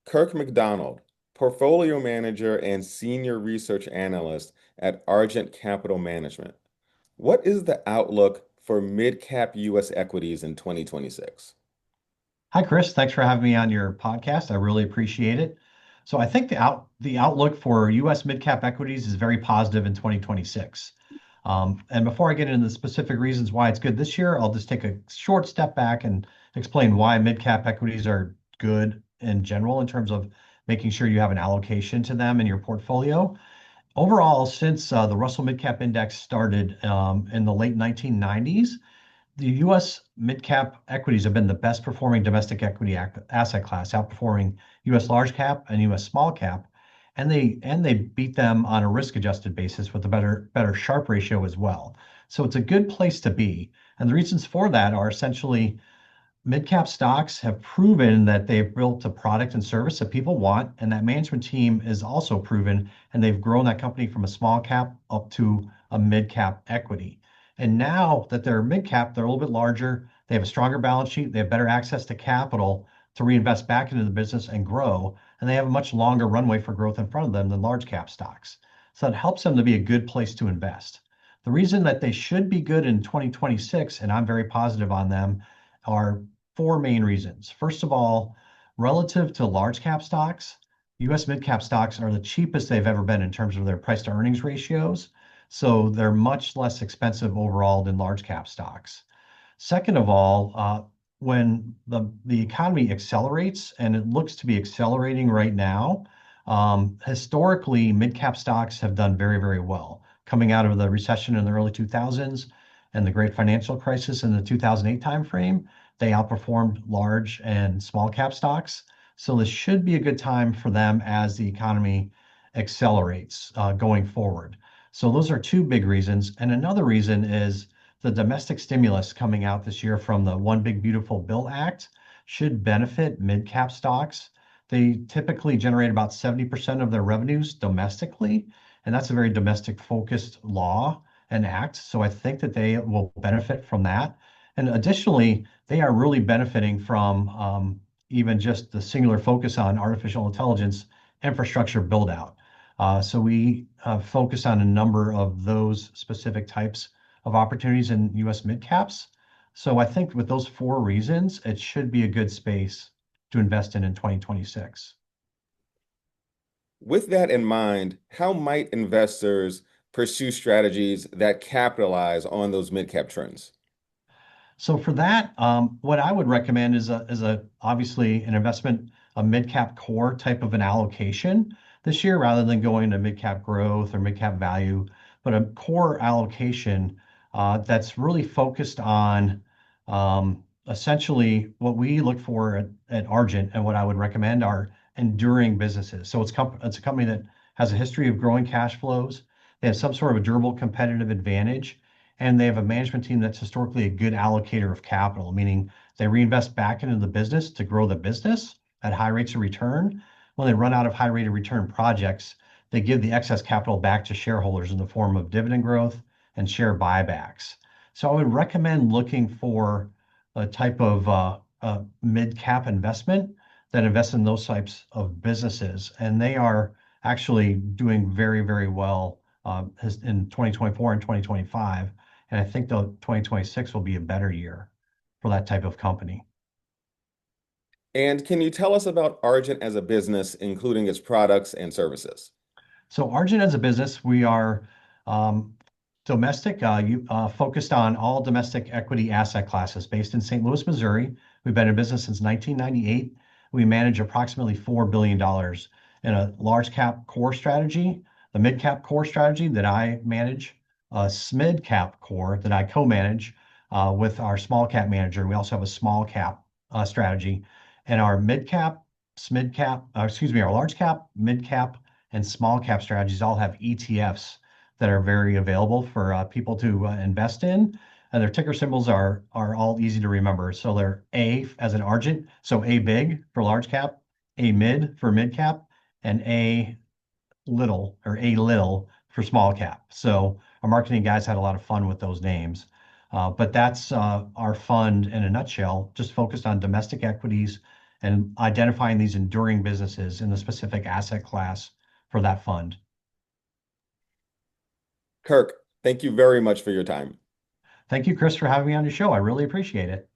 Kirk McDonald, Portfolio Manager and Senior Research Analyst at Argent Capital Management. What is the outlook for mid-cap U.S. equities in 2026? Hi, Chris. Thanks for having me on your podcast. I really appreciate it. So I think the outlook for U.S. mid-cap equities is very positive in 2026. And before I get into the specific reasons why it's good this year, I'll just take a short step back and explain why mid-cap equities are good in general in terms of making sure you have an allocation to them in your portfolio. Overall, since the Russell Mid-Cap Index started in the late 1990s, the U.S. mid-cap equities have been the best performing domestic equity asset class, outperforming U.S. large cap and U.S. small cap, and they beat them on a risk-adjusted basis with a better Sharpe ratio as well. So it's a good place to be. And the reasons for that are essentially mid-cap stocks have proven that they've built a product and service that people want, and that management team is also proven, and they've grown that company from a small cap up to a mid-cap equity. And now that they're mid-cap, they're a little bit larger. They have a stronger balance sheet. They have better access to capital to reinvest back into the business and grow. And they have a much longer runway for growth in front of them than large cap stocks. So it helps them to be a good place to invest. The reason that they should be good in 2026, and I'm very positive on them, are four main reasons. First of all, relative to large cap stocks, US mid cap stocks are the cheapest they've ever been in terms of their price to earnings ratios. So they're much less expensive overall than large cap stocks. Second of all, when the economy accelerates, and it looks to be accelerating right now, historically, mid cap stocks have done very, very well. Coming out of the recession in the early 2000s and the great financial crisis in the 2008 timeframe, they outperformed large and small cap stocks. So this should be a good time for them as the economy accelerates going forward. So those are two big reasons. And another reason is the domestic stimulus coming out this year from the One Big Beautiful Bill Act should benefit mid-cap stocks. They typically generate about 70% of their revenues domestically, and that's a very domestic focused law and act. So I think that they will benefit from that. And additionally, they are really benefiting from even just the singular focus on artificial intelligence infrastructure build out. So we focus on a number of those specific types of opportunities in US mid caps. So I think with those four reasons, it should be a good space to invest in 2026. With that in mind, how might investors pursue strategies that capitalize on those mid-cap trends? So for that, what I would recommend is a obviously an investment, a mid cap core type of an allocation this year, rather than going to mid cap growth or mid cap value, but a core allocation that's really focused on essentially what we look for at Argent, and what I would recommend are enduring businesses. So it's a company that has a history of growing cash flows. They have some sort of a durable competitive advantage, and they have a management team that's historically a good allocator of capital, meaning they reinvest back into the business to grow the business at high rates of return. When they run out of high rate of return projects, they give the excess capital back to shareholders in the form of dividend growth and share buybacks. So I would recommend looking for a type of mid-cap investment that invests in those types of businesses, and they are actually doing very, very well in 2024 and 2025. And I think the 2026 will be a better year for that type of company. And can you tell us about Argent as a business, including its products and services? So Argent as a business, we are domestic, focused on all domestic equity asset classes based in St. Louis, Missouri. We've been in business since 1998. We manage approximately $4 billion in a large cap core strategy, the mid cap core strategy that I manage, a SMID cap core that I co-manage with our small cap manager. We also have a small cap strategy, and our mid cap, SMID cap, our large cap, mid cap, and small cap strategies all have ETFs that are very available for people to invest in. And their ticker symbols are all easy to remember. So they're A as an Argent, so A big for large cap, A mid for mid cap, and A little or A little for small cap. So our marketing guys had a lot of fun with those names. But that's our fund in a nutshell, just focused on domestic equities and identifying these enduring businesses in the specific asset class for that fund. Kirk, thank you very much for your time. Thank you, Chris, for having me on your show. I really appreciate it.